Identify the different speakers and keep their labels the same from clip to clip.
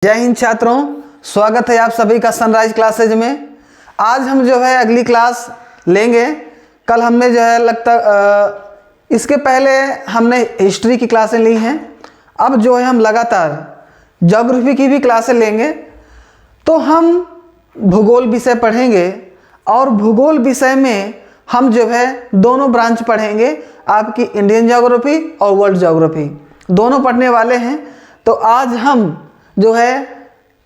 Speaker 1: जय हिंद छात्रों, स्वागत है आप सभी का सनराइज क्लासेज में। आज हम जो है अगली क्लास लेंगे। कल हमने जो है इसके पहले हमने हिस्ट्री की क्लासें ली हैं। अब जो है हम लगातार ज्योग्राफी की भी क्लासें लेंगे। तो हम भूगोल विषय पढ़ेंगे और भूगोल विषय में हम जो है दोनों ब्रांच पढ़ेंगे, आपकी इंडियन ज्योग्राफी और वर्ल्ड ज्योग्राफी दोनों पढ़ने वाले हैं। तो आज हम जो है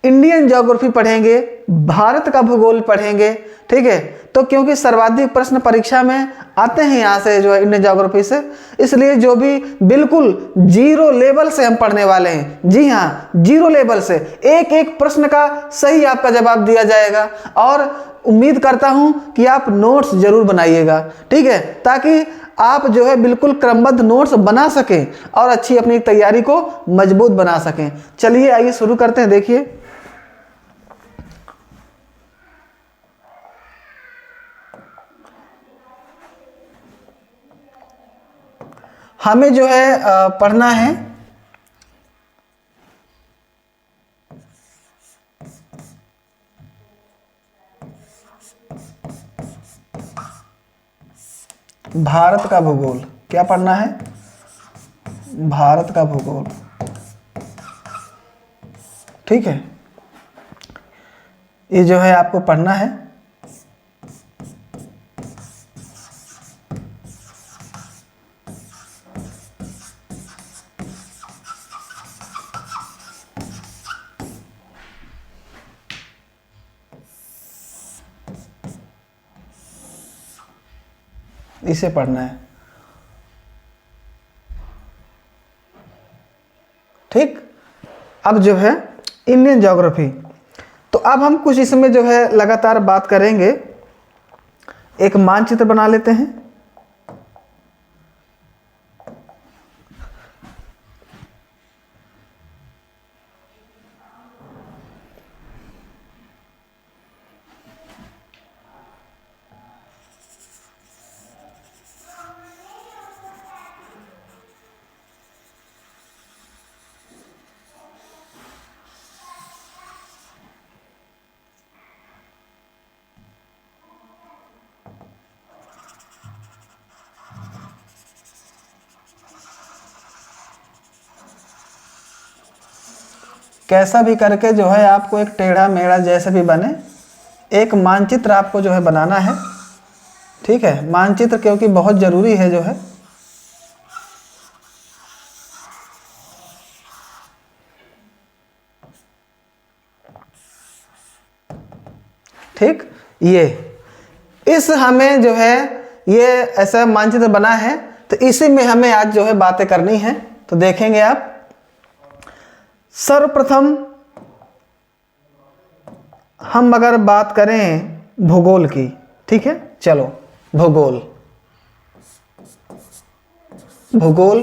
Speaker 1: इंडियन ज्योग्राफी पढ़ेंगे, भारत का भूगोल पढ़ेंगे, ठीक है। तो क्योंकि सर्वाधिक प्रश्न परीक्षा में आते हैं यहाँ से जो है इंडियन ज्योग्राफी से, इसलिए जो भी बिल्कुल जीरो लेवल से हम पढ़ने वाले हैं। जी हाँ, जीरो लेवल से एक एक प्रश्न का सही आपका जवाब दिया जाएगा और उम्मीद करता हूँ कि आप नोट्स जरूर बनाइएगा, ठीक है, ताकि आप जो है बिल्कुल क्रमबद्ध नोट्स बना सकें और अच्छी अपनी तैयारी को मजबूत बना सकें। चलिए आइए शुरू करते हैं। देखिए, हमें जो है पढ़ना है भारत का भूगोल। क्या पढ़ना है? भारत का भूगोल, ठीक है। ये जो है आपको पढ़ना है। इसे पढ़ना है, ठीक। अब जो है इंडियन ज्योग्राफी, तो अब हम कुछ इसमें जो है लगातार बात करेंगे। एक मानचित्र बना लेते हैं। कैसा भी करके जो है आपको एक टेढ़ा मेढ़ा जैसे भी बने एक मानचित्र आपको जो है बनाना है, ठीक है। मानचित्र क्योंकि बहुत ज़रूरी है जो है। ठीक, इस हमें जो है ये ऐसा मानचित्र बना है, तो इसी में हमें आज जो है बातें करनी है। तो देखेंगे आप, सर्वप्रथम हम अगर बात करें भूगोल की, ठीक है, चलो भूगोल। भूगोल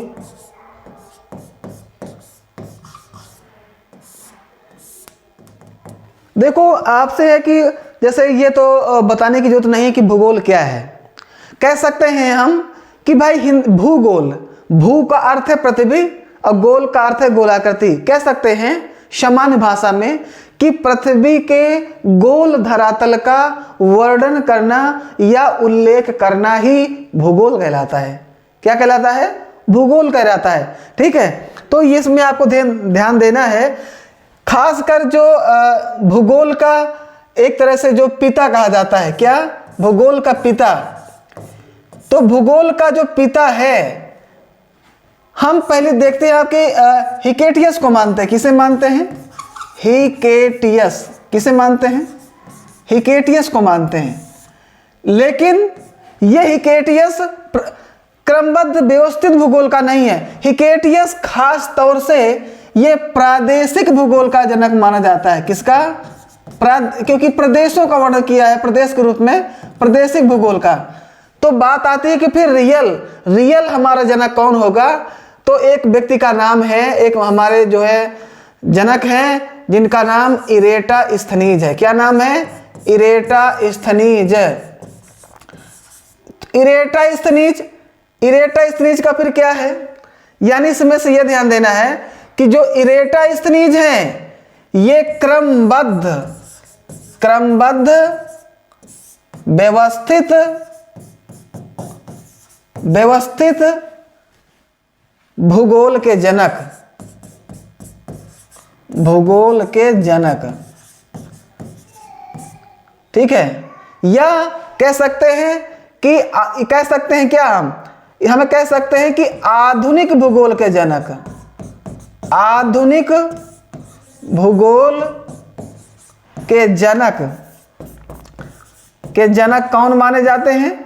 Speaker 1: देखो, आपसे है कि जैसे ये तो बताने की जरूरत नहीं है कि भूगोल क्या है। कह सकते हैं हम कि भाई भूगोल, भू का अर्थ है पृथ्वी और गोल का अर्थ है गोलाकृति। कह सकते हैं सामान्य भाषा में कि पृथ्वी के गोल धरातल का वर्णन करना या उल्लेख करना ही भूगोल कहलाता है। क्या कहलाता है? भूगोल कहलाता है, ठीक है। तो इसमें आपको ध्यान देना है, खासकर जो भूगोल का एक तरह से जो पिता कहा जाता है। क्या? भूगोल का पिता। तो भूगोल का जो पिता है, हम पहले देखते हैं आपके हिकेटियस को मानते हैं। किसे मानते हैं? हिकेटियस। किसे मानते हैं? हिकेटियस को मानते हैं। लेकिन यह हिकेटियस क्रमबद्ध व्यवस्थित भूगोल का नहीं है। हिकेटियस खास तौर से यह प्रादेशिक भूगोल का जनक माना जाता है। किसका? क्योंकि प्रदेशों का वर्णन किया है प्रदेश के रूप में, प्रादेशिक भूगोल का। तो बात आती है कि फिर रियल हमारा जनक कौन होगा? तो एक व्यक्ति का नाम है, एक हमारे जो है जनक हैं जिनका नाम इरेटास्थनीज है। क्या नाम है? इरेटास्थनीज। इरेटास्थनीज का फिर क्या है? यानी इसमें से यह ध्यान देना है कि जो इरेटास्थनीज हैं ये क्रमबद्ध व्यवस्थित भूगोल के जनक, ठीक है। या कह सकते हैं क्या हमें कह सकते हैं कि आधुनिक भूगोल के जनक। आधुनिक भूगोल के जनक कौन माने जाते हैं?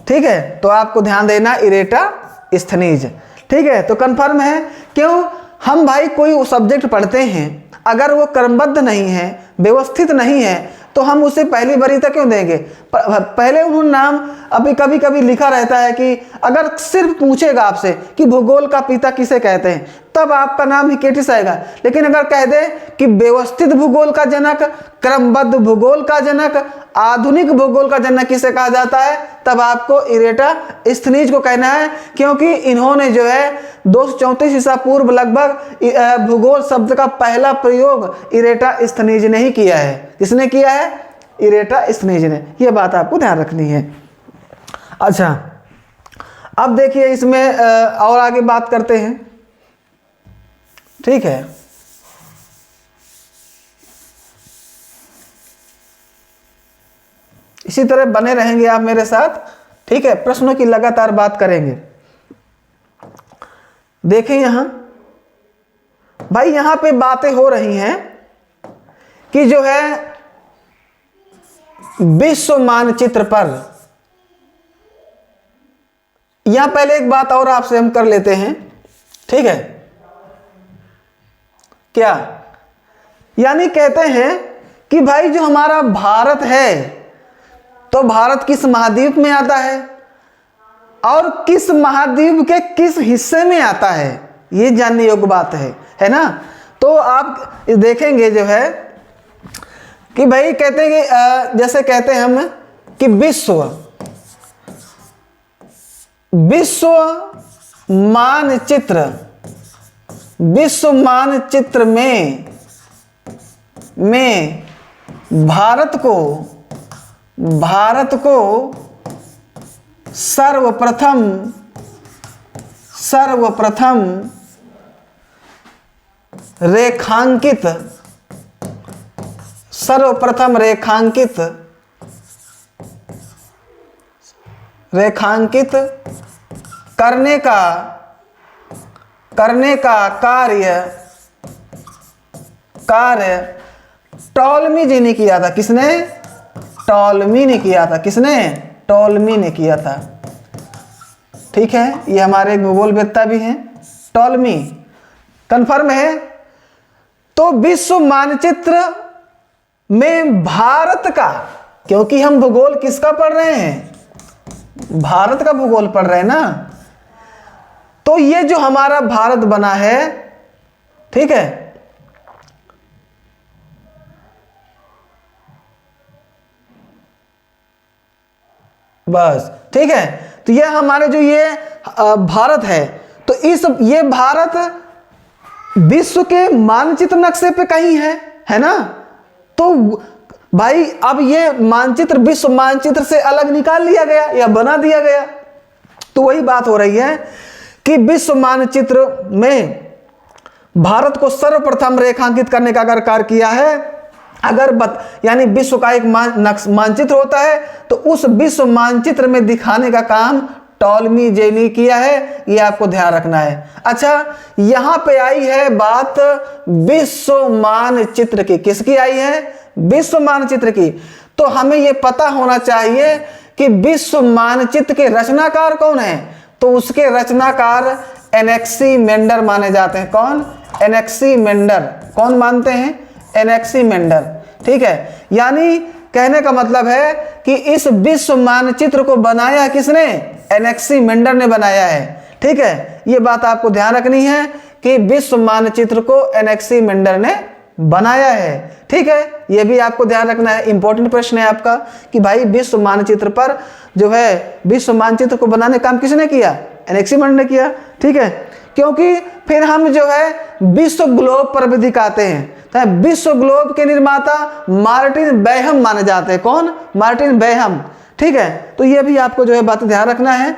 Speaker 1: ठीक है, तो आपको ध्यान देना इरेटास्थनीज। ठीक है, तो कंफर्म है। क्यों? हम भाई कोई सब्जेक्ट पढ़ते हैं, अगर वो क्रमबद्ध नहीं है, व्यवस्थित नहीं है, तो हम उसे पहली वरीयता क्यों देंगे? पहले उन्होंने नाम अभी कभी कभी लिखा रहता है कि अगर सिर्फ पूछेगा आपसे कि भूगोल का पिता किसे कहते हैं, तब आपका नाम हिकेटिस आएगा। लेकिन अगर कह दे कि व्यवस्थित भूगोल का जनक, क्रमबद्ध भूगोल का जनक, आधुनिक भूगोल का जनक किसे कहा जाता है, तब आपको इरेटास्थनीज को कहना है। क्योंकि इन्होंने जो है 234 ईसा पूर्व लगभग भूगोल शब्द का पहला प्रयोग इरेटास्थनीज ने ही किया है। किसने किया है? इरेटास्थनीज ने। यह बात आपको ध्यान रखनी है। अच्छा, अब देखिए इसमें और आगे बात करते हैं। ठीक है, इसी तरह बने रहेंगे आप मेरे साथ। ठीक है, प्रश्नों की लगातार बात करेंगे। देखें यहां भाई, यहां पे बातें हो रही हैं कि जो है विश्व मानचित्र पर, यहां पहले एक बात और आपसे हम कर लेते हैं। ठीक है, क्या यानी कहते हैं कि भाई जो हमारा भारत है, तो भारत किस महाद्वीप में आता है और किस महाद्वीप के किस हिस्से में आता है, ये जानने योग्य बात है ना। तो आप देखेंगे जो है कि भाई कहते हैं कि जैसे कहते हैं हम कि विश्व मानचित्र में भारत को सर्वप्रथम रेखांकित करने का कार्य टॉलमी जी ने किया था। किसने? टॉलमी ने किया था। किसने? टॉलमी ने किया था। ठीक है, ये हमारे भूगोलवेत्ता भी हैं, टॉलमी। कंफर्म है। तो विश्व मानचित्र में भारत का, क्योंकि हम भूगोल किसका पढ़ रहे हैं? भारत का भूगोल पढ़ रहे हैं ना। तो ये जो हमारा भारत बना है, ठीक है, बस ठीक है। तो ये हमारे जो ये भारत है, तो ये भारत विश्व के मानचित्र नक्शे पे कहीं है ना। तो भाई अब ये मानचित्र विश्व मानचित्र से अलग निकाल लिया गया या बना दिया गया। तो वही बात हो रही है कि विश्व मानचित्र में भारत को सर्वप्रथम रेखांकित करने का अगर कार्य किया है, यानी विश्व का एक मानचित्र होता है, तो उस विश्व मानचित्र में दिखाने का काम टॉलमी जी ने किया है। ये आपको ध्यान रखना है। अच्छा, यहां पे आई है बात विश्व मानचित्र की। किसकी आई है? विश्व मानचित्र की। तो हमें यह पता होना चाहिए कि विश्व मानचित्र के रचनाकार कौन है। तो उसके रचनाकार एनेक्सीमेंडर माने जाते हैं। कौन? एनेक्सीमेंडर। कौन मानते हैं? एनेक्सीमेंडर। ठीक है, यानी कहने का मतलब है कि इस विश्व मानचित्र को बनाया किसने? एनेक्सीमेंडर ने बनाया है। ठीक है, ये बात आपको ध्यान रखनी है कि विश्व मानचित्र को एनेक्सीमेंडर ने बनाया है। ठीक है, ये भी आपको ध्यान रखना है। इंपॉर्टेंट प्रश्न है आपका कि भाई विश्व मानचित्र पर जो है विश्व मानचित्र को बनाने का काम किसने किया? एनेक्सीमेंडर ने किया। ठीक है, क्योंकि फिर हम जो है विश्व ग्लोब पर भी दिखाते हैं। तो विश्व ग्लोब के निर्माता मार्टिन बेहम माने जाते हैं। कौन? Martin Behaim. ठीक है, तो ये भी आपको जो है बात ध्यान रखना है।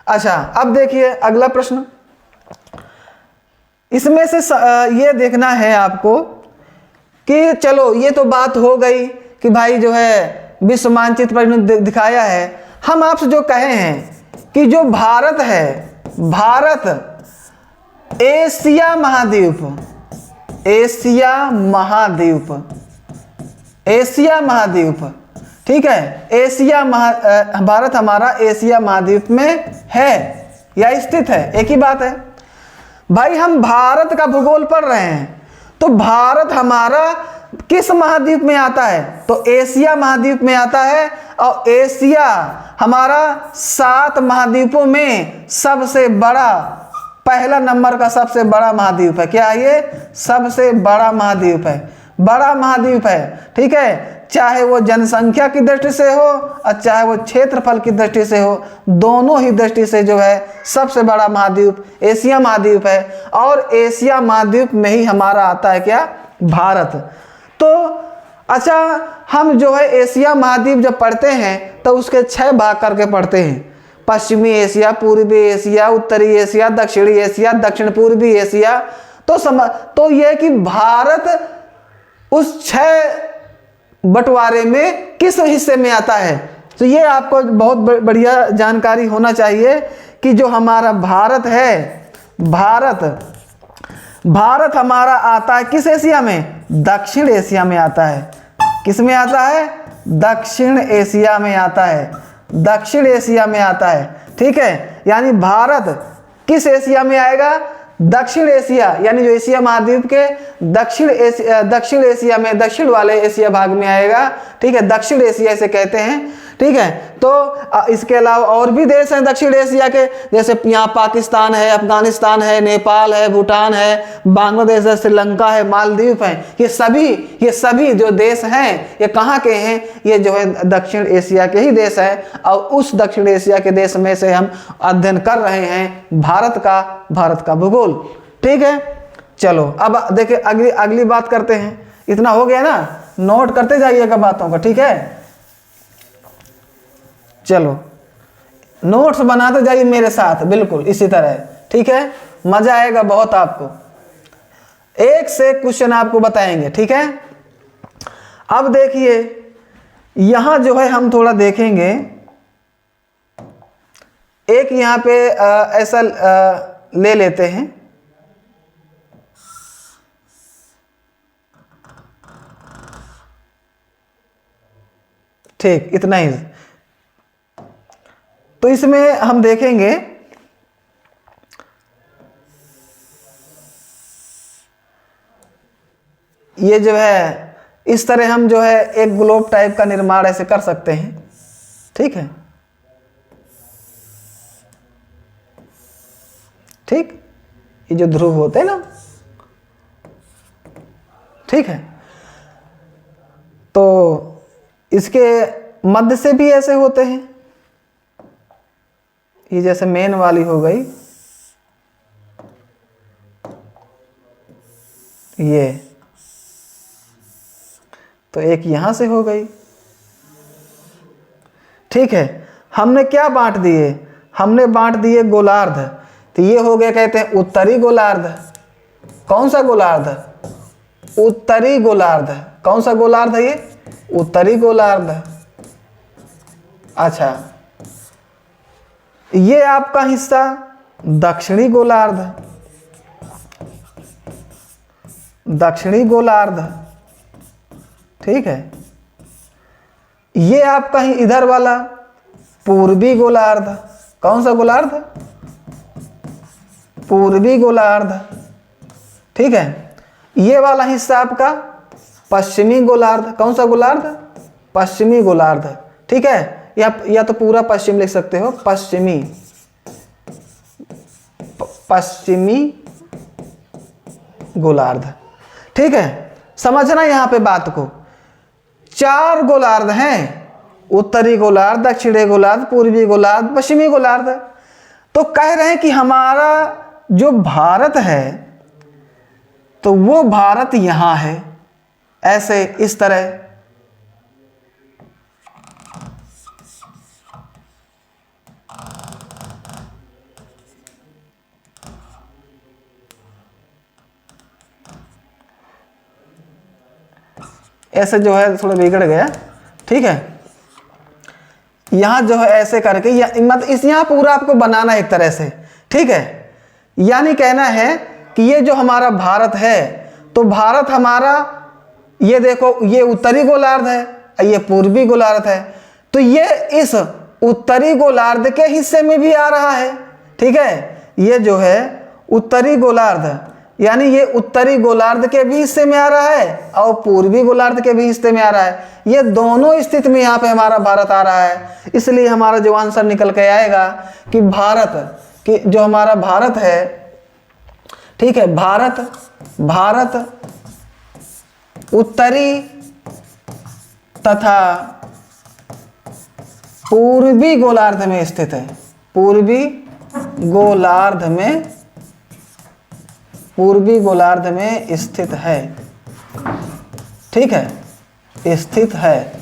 Speaker 1: अच्छा, अब देखिए अगला प्रश्न। इसमें से ये देखना है आपको कि चलो ये तो बात हो गई कि भाई जो है विश्व मानचित्र पर दिखाया है। हम आपसे जो कहे हैं कि जो भारत है, भारत एशिया महाद्वीप, एशिया महाद्वीप, एशिया महाद्वीप, ठीक है, भारत हमारा एशिया महाद्वीप में है या स्थित है, एक ही बात है। भाई हम भारत का भूगोल पढ़ रहे हैं, तो भारत हमारा किस महाद्वीप में आता है? तो एशिया महाद्वीप में आता है। और एशिया हमारा 7 महाद्वीपों में सबसे बड़ा, पहला नंबर का सबसे बड़ा महाद्वीप है। क्या है ये? सबसे बड़ा महाद्वीप है, बड़ा महाद्वीप है। ठीक है, चाहे वो जनसंख्या की दृष्टि से हो और चाहे वो क्षेत्रफल की दृष्टि से हो, दोनों ही दृष्टि से जो है सबसे बड़ा महाद्वीप एशिया महाद्वीप है। और एशिया महाद्वीप में ही हमारा आता है क्या? भारत। तो अच्छा, हम जो है एशिया महाद्वीप जब पढ़ते हैं तो उसके 6 भाग करके पढ़ते हैं। पश्चिमी एशिया, पूर्वी एशिया, उत्तरी एशिया, दक्षिणी एशिया, दक्षिण पूर्वी एशिया। तो यह कि भारत उस 6 बंटवारे में किस हिस्से में आता है। तो ये आपको बहुत बढ़िया जानकारी होना चाहिए कि जो हमारा भारत है, भारत हमारा आता है किस एशिया में? दक्षिण एशिया में आता है। किस में आता है? दक्षिण एशिया में आता है, दक्षिण एशिया में आता है। ठीक है, यानी भारत किस एशिया में आएगा? दक्षिण एशिया, यानी जो एशिया महाद्वीप के दक्षिण एशिया में, दक्षिण वाले एशिया भाग में आएगा। ठीक है, दक्षिण एशिया से कहते हैं। ठीक है, तो इसके अलावा और भी देश हैं दक्षिण एशिया के, जैसे यहाँ पाकिस्तान है, अफगानिस्तान है, नेपाल है, भूटान है, बांग्लादेश है, श्रीलंका है, मालदीव है। ये सभी जो देश हैं ये कहाँ के हैं? ये जो है दक्षिण एशिया के ही देश हैं। और उस दक्षिण एशिया के देश में से हम अध्ययन कर रहे हैं भारत का भूगोल। ठीक है, चलो अब देखिए अगली बात करते हैं। इतना हो गया ना, नोट करते जाइएगा बातों का। ठीक है, चलो नोट्स बनाते जाइए मेरे साथ, बिल्कुल इसी तरह। ठीक है, मजा आएगा बहुत आपको। एक से क्वेश्चन आपको बताएंगे। ठीक है, अब देखिए यहां जो है हम थोड़ा देखेंगे। एक यहां पे ऐसा ले लेते हैं। ठीक, इतना ही। तो इसमें हम देखेंगे ये जो है इस तरह हम जो है एक ग्लोब टाइप का निर्माण ऐसे कर सकते हैं। ठीक है, ठीक, ये जो ध्रुव होते हैं ना, ठीक है, तो इसके मध्य से भी ऐसे होते हैं। ये जैसे मेन वाली हो गई, ये तो एक यहां से हो गई। ठीक है, हमने क्या बांट दिए? हमने बांट दिए गोलार्ध। तो ये हो गया, कहते हैं उत्तरी गोलार्ध। कौन सा गोलार्ध? उत्तरी गोलार्ध। कौन सा गोलार्ध है ये? उत्तरी गोलार्ध। अच्छा, ये आपका हिस्सा दक्षिणी गोलार्ध, दक्षिणी गोलार्ध। ठीक है, ये आपका ही इधर वाला पूर्वी गोलार्ध। कौन सा गोलार्ध? पूर्वी गोलार्ध। ठीक है, ये वाला हिस्सा आपका पश्चिमी गोलार्ध। कौन सा गोलार्ध? पश्चिमी गोलार्ध। ठीक है, या तो पूरा पश्चिम लिख सकते हो, पश्चिमी गोलार्ध। ठीक है, समझना यहां पे बात को। 4 गोलार्ध हैं, उत्तरी गोलार्ध, दक्षिणी गोलार्ध, पूर्वी गोलार्ध, पश्चिमी गोलार्ध। तो कह रहे हैं कि हमारा जो भारत है तो वो भारत यहां है। ऐसे इस तरह। ऐसे जो है थोड़ा बिगड़ गया, ठीक है। यहाँ जो है ऐसे करके मतलब इस यहाँ पूरा आपको बनाना एक तरह से, ठीक है। यानी कहना है कि ये जो हमारा भारत है, तो भारत हमारा, ये देखो ये उत्तरी गोलार्ध है, ये पूर्वी गोलार्ध है, तो ये इस उत्तरी गोलार्ध के हिस्से में भी आ रहा है, ठीक है। ये जो है उत्तरी गोलार्ध, यानी ये उत्तरी गोलार्ध के भी हिस्से में आ रहा है और पूर्वी गोलार्ध के भी हिस्से में आ रहा है। ये दोनों स्थिति में यहाँ पे हमारा भारत आ रहा है। इसलिए हमारा जो आंसर निकल के आएगा कि भारत, कि जो हमारा भारत है, ठीक है, भारत उत्तरी तथा पूर्वी गोलार्ध में स्थित है। पूर्वी गोलार्ध में स्थित है, ठीक है, स्थित है।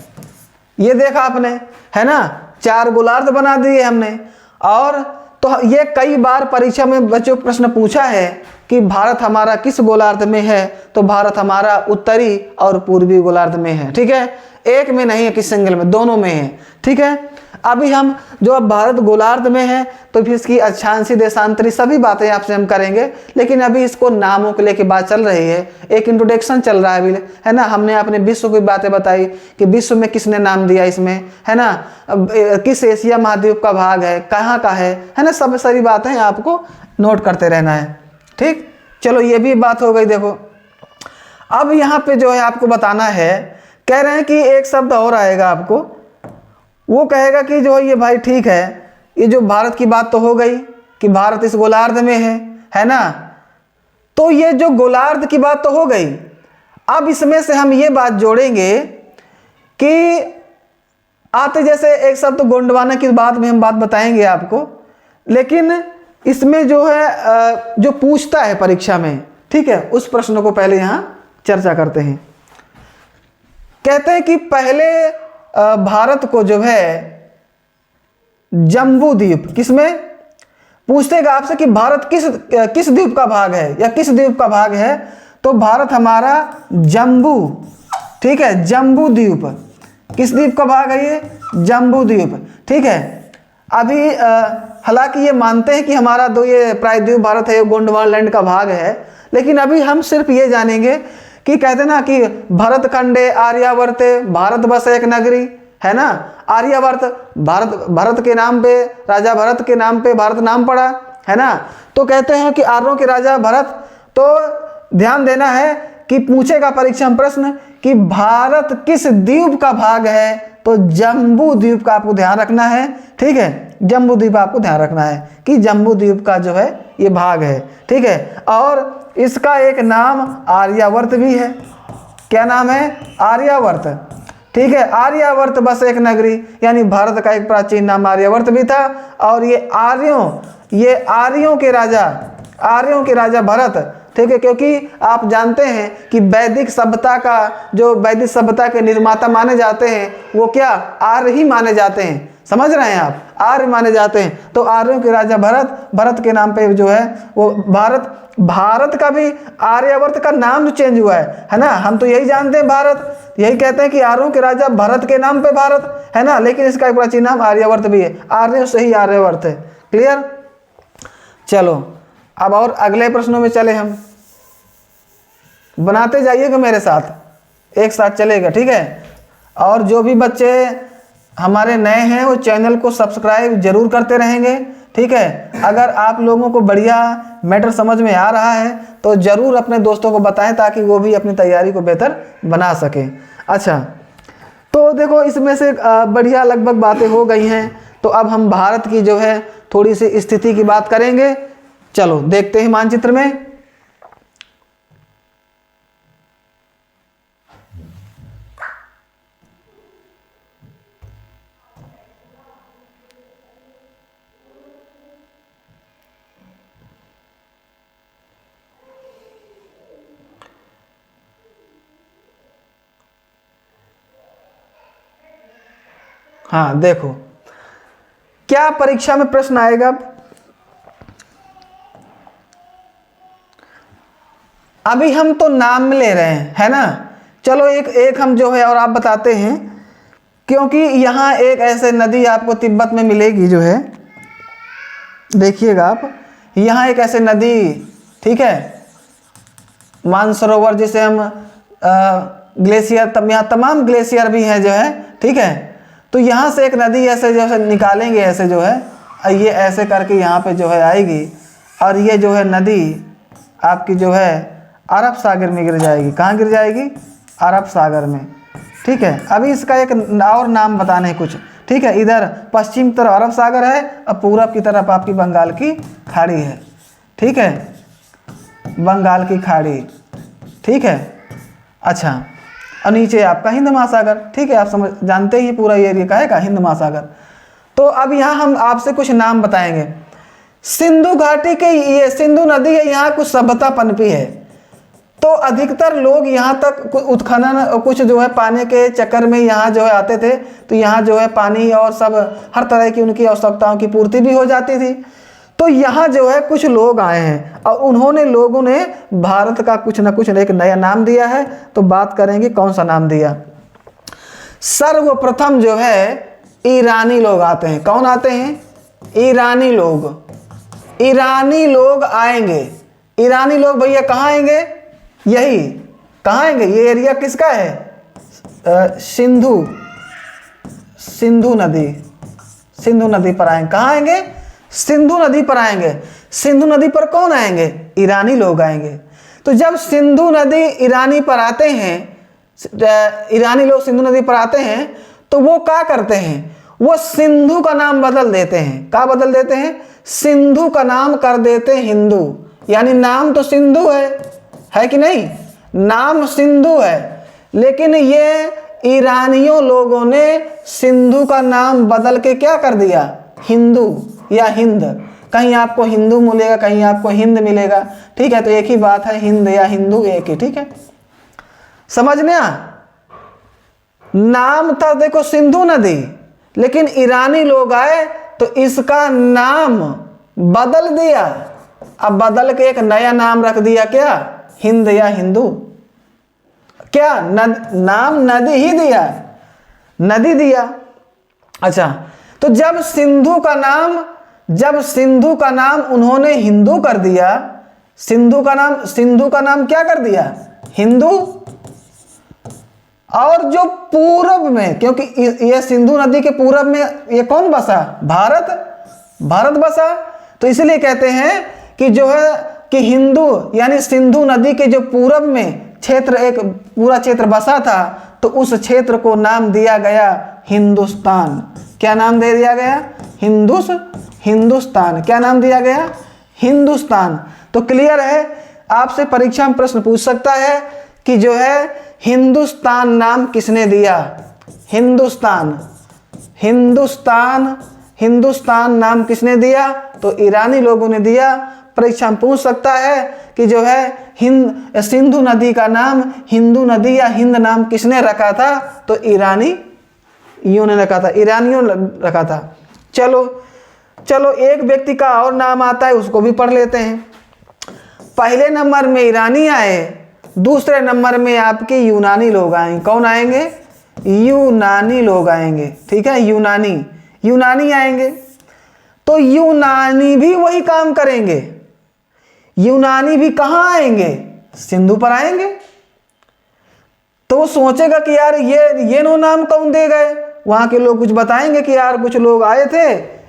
Speaker 1: ये देखा आपने, है ना, 4 गोलार्ध बना दिए हमने। और तो ये कई बार परीक्षा में बच्चों प्रश्न पूछा है कि भारत हमारा किस गोलार्ध में है, तो भारत हमारा उत्तरी और पूर्वी गोलार्ध में है, ठीक है। एक में नहीं है कि सिंगल में, दोनों में है, ठीक है। अभी हम जो अब भारत गोलार्ध में है, तो फिर इसकी अक्षांशी देशांतरी सभी बातें आपसे हम करेंगे, लेकिन अभी इसको नामों को लेके बात चल रही है, एक इंट्रोडक्शन चल रहा है अभी, है ना। हमने अपने विश्व की बातें बताई कि विश्व में किसने नाम दिया इसमें, है ना, किस एशिया महाद्वीप का भाग है, कहाँ का है ना, सब सारी बातें आपको नोट करते रहना है, ठीक। चलो ये भी बात हो गई। देखो अब यहाँ पे जो है आपको बताना है, कह रहे हैं कि एक शब्द और आएगा आपको, वो कहेगा कि जो ये भाई ठीक है, ये जो भारत की बात तो हो गई कि भारत इस गोलार्ध में है ना, तो ये जो गोलार्ध की बात तो हो गई। अब इसमें से हम ये बात जोड़ेंगे कि आते जैसे एक शब्द गोंडवाना की बात में हम बात बताएंगे आपको, लेकिन इसमें जो है जो पूछता है परीक्षा में, ठीक है, उस प्रश्न को पहले यहाँ चर्चा करते हैं। कहते हैं कि पहले भारत को जो है जम्बू द्वीप, किसमें पूछतेगा आपसे कि भारत किस द्वीप का भाग है या किस द्वीप का भाग है, तो भारत हमारा जम्बू, ठीक है, जम्बू द्वीप। किस द्वीप का भाग है ये? जम्बू द्वीप, ठीक है। अभी हालांकि ये मानते हैं कि हमारा दो ये प्रायद्वीप भारत है, गोंडवाना लैंड का भाग है, लेकिन अभी हम सिर्फ ये जानेंगे कि कहते ना कि भरत खंडे आर्यावर्ते भारत बस एक नगरी, है ना। आर्यावर्त भारत के नाम पे, राजा भरत के नाम पे भारत नाम पड़ा, है ना। तो कहते हैं कि आर्यों के राजा भरत, तो ध्यान देना है कि पूछेगा परीक्षा में प्रश्न कि भारत किस द्वीप का भाग है, तो जम्बू द्वीप का आपको ध्यान रखना है, ठीक है। जम्बू द्वीप आपको ध्यान रखना है कि जम्बू द्वीप का जो है ये भाग है, ठीक है। और इसका एक नाम आर्यावर्त भी है। क्या नाम है? आर्यावर्त, ठीक है। आर्यावर्त बस एक नगरी, यानी भारत का एक प्राचीन नाम आर्यावर्त भी था। और ये आर्यों के राजा भरत, ठीक है, क्योंकि आप जानते हैं कि वैदिक सभ्यता के निर्माता माने जाते हैं, वो क्या? आर्य ही माने जाते हैं, समझ रहे हैं आप, आर्य माने जाते हैं। तो आर्यों के राजा भरत के नाम पे जो है वो भारत का भी आर्यावर्त का नाम जो चेंज हुआ है ना। हम तो यही जानते हैं, भारत यही कहते हैं कि आर्यों के राजा भरत के नाम पे भारत, है ना, लेकिन इसका एक प्राचीन नाम आर्यावर्त भी है, आर्यों से ही आर्यावर्त है। क्लियर? चलो अब और अगले प्रश्नों में चले, हम बनाते जाइएगा मेरे साथ, एक साथ चलेगा, ठीक है। और जो भी बच्चे हमारे नए हैं वो चैनल को सब्सक्राइब जरूर करते रहेंगे, ठीक है। अगर आप लोगों को बढ़िया मैटर समझ में आ रहा है तो जरूर अपने दोस्तों को बताएं, ताकि वो भी अपनी तैयारी को बेहतर बना सकें। अच्छा, तो देखो इसमें से बढ़िया लगभग बातें हो गई हैं, तो अब हम भारत की जो है थोड़ी सी स्थिति की बात करेंगे। चलो देखते हैं मानचित्र में। हाँ देखो क्या परीक्षा में प्रश्न आएगा। अभी हम तो नाम ले रहे हैं, है ना। चलो एक हम जो है और आप बताते हैं, क्योंकि यहाँ एक ऐसे नदी आपको तिब्बत में मिलेगी जो है, देखिएगा आप, यहाँ एक ऐसे नदी, ठीक है, मानसरोवर जिसे हम ग्लेशियर, यहाँ तमाम ग्लेशियर भी हैं जो है, ठीक है। तो यहाँ से एक नदी ऐसे जो है निकालेंगे, ऐसे जो है, ये ऐसे करके यहाँ पे जो है आएगी, और ये जो है नदी आपकी जो है अरब सागर में गिर जाएगी। कहाँ गिर जाएगी? अरब सागर में, ठीक है। अभी इसका एक और नाम बताने कुछ, ठीक है। इधर पश्चिम तरफ अरब सागर है और पूरब की तरफ आपकी बंगाल की खाड़ी है, ठीक है, बंगाल की खाड़ी, ठीक है। अच्छा, और नीचे आपका हिंद महासागर, ठीक है, आप समझ जानते ही पूरा एरिया का है का हिंद महासागर। तो अब यहाँ हम आपसे कुछ नाम बताएंगे। सिंधु घाटी के, ये सिंधु नदी है, यहाँ कुछ सभ्यता पनपी है, तो अधिकतर लोग यहाँ तक उत्खनन कुछ जो है पाने के चक्कर में यहाँ जो है आते थे, तो यहाँ जो है पानी और सब हर तरह की उनकी आवश्यकताओं की पूर्ति भी हो जाती थी। तो यहाँ जो है कुछ लोग आए हैं और उन्होंने लोगों ने भारत का कुछ ना कुछ एक नया नाम दिया है। तो बात करेंगे कौन सा नाम दिया। सर्वप्रथम जो है ईरानी लोग आते हैं। कौन आते हैं? ईरानी लोग। ईरानी लोग आएंगे। ईरानी लोग भैया कहाँ आएंगे? यही कहाँ आएंगे? ये एरिया किसका है? सिंधु नदी पर आएंगे। कहाँ आएंगे? सिंधु नदी पर आएंगे। सिंधु नदी पर कौन आएंगे? ईरानी लोग आएंगे। तो जब सिंधु नदी ईरानी पर आते हैं, ईरानी लोग सिंधु नदी पर आते हैं, तो वो क्या करते हैं? वो सिंधु का नाम बदल देते हैं। क्या बदल देते हैं? सिंधु का नाम कर देते हैं हिंदू। यानी नाम तो सिंधु है कि नहीं? नाम सिंधु है, लेकिन ये ईरानियों लोगों ने सिंधु का नाम बदल के क्या कर दिया? हिंदू या हिंद। कहीं आपको हिंदू मिलेगा, कहीं आपको हिंद मिलेगा, ठीक है। तो एक ही बात है, हिंद या हिंदू एक ही, ठीक है। समझने आ? नाम था देखो सिंधु नदी, लेकिन ईरानी लोग आए तो इसका नाम बदल दिया। अब बदल के एक नया नाम रख दिया, क्या? हिंद या हिंदू। क्या नाम नदी ही दिया, नदी दिया। अच्छा, तो जब सिंधु का नाम उन्होंने हिंदू कर दिया, सिंधु का नाम क्या कर दिया? हिंदू। और जो पूरब में, क्योंकि ये सिंधु नदी के पूरब में ये कौन बसा? भारत बसा। तो इसलिए कहते हैं कि जो है कि हिंदू यानी सिंधु नदी के जो पूरब में क्षेत्र, एक पूरा क्षेत्र बसा था, तो उस क्षेत्र को नाम दिया गया हिंदुस्तान। क्या नाम दे दिया गया? हिंदुस्तान। क्या नाम दिया गया? हिंदुस्तान। तो क्लियर है? आपसे परीक्षा में प्रश्न पूछ सकता है कि जो है हिंदुस्तान नाम किसने दिया? हिंदुस्तान नाम किसने दिया? तो ईरानी लोगों ने दिया। परीक्षा में पूछ सकता है कि जो है सिंधु नदी का नाम हिंदू नदी या हिंद नाम किसने रखा था? तो ईरानियों ने रखा था, ईरानियों ने रखा था। चलो एक व्यक्ति का और नाम आता है, उसको भी पढ़ लेते हैं। पहले नंबर में ईरानी आए, दूसरे नंबर में आपके यूनानी लोग आएंगे। कौन आएंगे? यूनानी लोग आएंगे, ठीक है। यूनानी आएंगे, तो यूनानी भी वही काम करेंगे। यूनानी भी कहाँ आएंगे? सिंधु पर आएंगे। तो वो सोचेगा कि यार ये नो नाम कौन दे गए? वहाँ के लोग कुछ बताएंगे कि यार कुछ लोग आए थे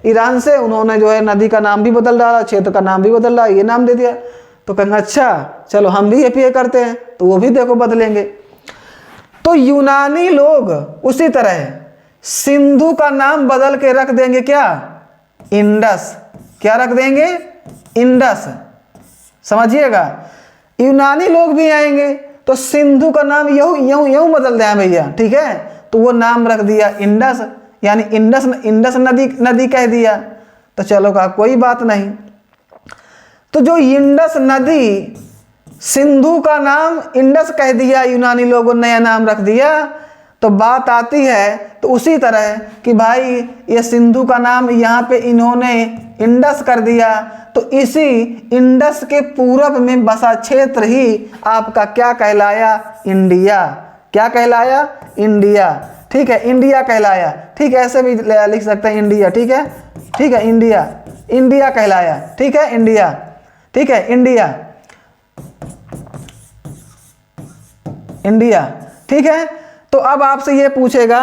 Speaker 1: ईरान से, उन्होंने जो है नदी का नाम भी बदल डाला, क्षेत्र का नाम भी बदल डाला, ये नाम दे दिया। तो कहेंगे अच्छा चलो हम भी ये करते हैं, तो वो भी देखो बदलेंगे। तो यूनानी लोग उसी तरह सिंधु का नाम बदल के रख देंगे क्या? इंडस। क्या रख देंगे? इंडस। समझिएगा, यूनानी लोग भी आएंगे तो सिंधु का नाम यूं बदल दें भैया, ठीक है। तो वो नाम रख दिया इंडस, यानी इंडस नदी कह दिया। तो चलो का कोई बात नहीं। तो जो इंडस नदी, सिंधु का नाम इंडस कह दिया, यूनानी लोगों ने नया नाम रख दिया, तो बात आती है तो उसी तरह कि भाई ये सिंधु का नाम यहाँ पे इन्होंने इंडस कर दिया, तो इसी इंडस के पूरब में बसा क्षेत्र ही आपका क्या कहलाया? इंडिया। क्या कहलाया? इंडिया। ठीक है, इंडिया कहलाया। ठीक है, ऐसे भी लिख सकते हैं इंडिया। ठीक है, ठीक है, इंडिया, इंडिया कहलाया। ठीक है, इंडिया। ठीक है, इंडिया, इंडिया। ठीक है, तो अब आपसे ये पूछेगा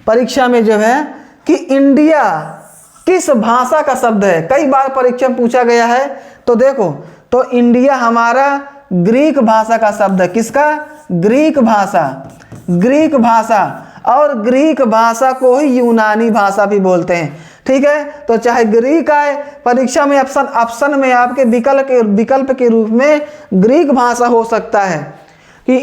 Speaker 1: परीक्षा में जो है कि इंडिया किस भाषा का शब्द है? कई बार परीक्षा में पूछा गया है। तो देखो, तो इंडिया हमारा ग्रीक भाषा का शब्द है। किसका? ग्रीक भाषा। ग्रीक भाषा, और ग्रीक भाषा को ही यूनानी भाषा भी बोलते हैं। ठीक है, तो चाहे ग्रीक आए परीक्षा में, ऑप्शन में आपके विकल्प के रूप में ग्रीक भाषा हो सकता है कि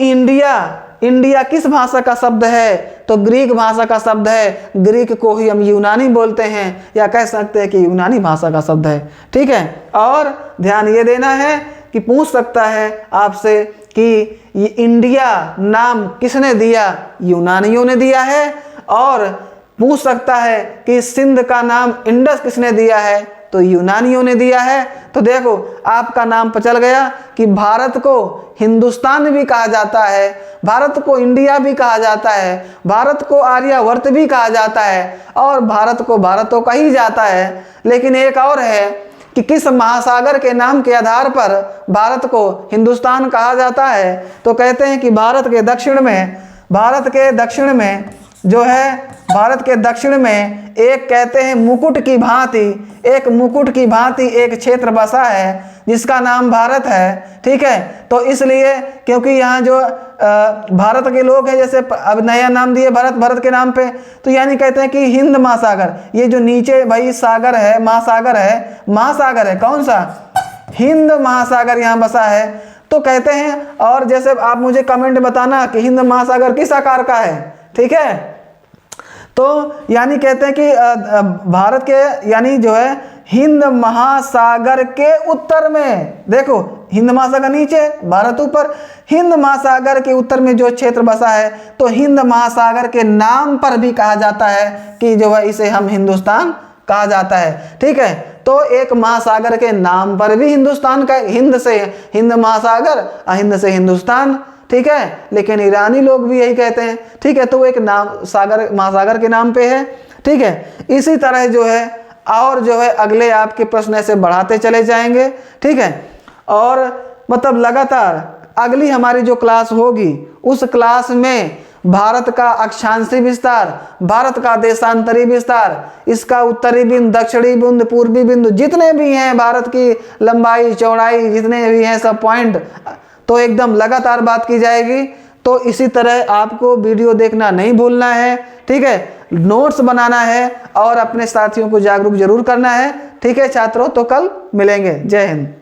Speaker 1: इंडिया किस भाषा का शब्द है? तो ग्रीक भाषा का शब्द है। ग्रीक को ही हम यूनानी बोलते हैं, या कह सकते हैं कि यूनानी भाषा का शब्द है। ठीक है, और ध्यान ये देना है कि पूछ सकता है आपसे कि ये इंडिया नाम किसने दिया? यूनानियों ने दिया है। और पूछ सकता है कि सिंध का नाम इंडस किसने दिया है? तो यूनानियों ने दिया है। तो देखो, आपका नाम पता चल गया कि भारत को हिंदुस्तान भी कहा जाता है, भारत को इंडिया भी कहा जाता है, भारत को आर्यावर्त भी कहा जाता है, और भारत को भारत तो कही जाता है। लेकिन एक और है कि किस महासागर के नाम के आधार पर भारत को हिंदुस्तान कहा जाता है? तो कहते हैं कि भारत के दक्षिण में जो है, भारत के दक्षिण में एक कहते हैं मुकुट की भांति एक क्षेत्र बसा है जिसका नाम भारत है। ठीक है, तो इसलिए क्योंकि यहाँ जो भारत के लोग हैं, जैसे अब नया नाम दिए भारत के नाम पे, तो यानी कहते हैं कि हिंद महासागर, ये जो नीचे भाई सागर है, महासागर है कौन सा? हिंद महासागर यहाँ बसा है। तो कहते हैं, और जैसे आप मुझे कमेंट बताना कि हिंद महासागर किस आकार का है। ठीक है, तो यानी कहते हैं कि भारत के यानी जो है हिंद महासागर के उत्तर में, देखो हिंद महासागर नीचे, भारत ऊपर, हिंद महासागर के उत्तर में जो क्षेत्र बसा है, तो हिंद महासागर के नाम पर भी कहा जाता है कि जो है इसे हम हिंदुस्तान कहा जाता है। ठीक है, तो एक महासागर के नाम पर भी हिंदुस्तान का, हिंद से हिंद महासागर, हिंद से हिंदुस्तान। ठीक है, लेकिन ईरानी लोग भी यही कहते हैं। ठीक है, तो वो एक नाम सागर, महासागर के नाम पे है। ठीक है, इसी तरह जो है और जो है अगले आपके प्रश्न ऐसे बढ़ाते चले जाएंगे। ठीक है, और मतलब लगातार अगली हमारी जो क्लास होगी उस क्लास में भारत का अक्षांशीय विस्तार, भारत का देशांतरी विस्तार, इसका उत्तरी बिंदु, दक्षिणी बिंदु, पूर्वी बिंदु, जितने भी हैं भारत की लंबाई चौड़ाई, जितने भी हैं सब पॉइंट, तो एकदम लगातार बात की जाएगी। तो इसी तरह आपको वीडियो देखना नहीं भूलना है। ठीक है, नोट्स बनाना है और अपने साथियों को जागरूक जरूर करना है। ठीक है छात्रों, तो कल मिलेंगे। जय हिंद।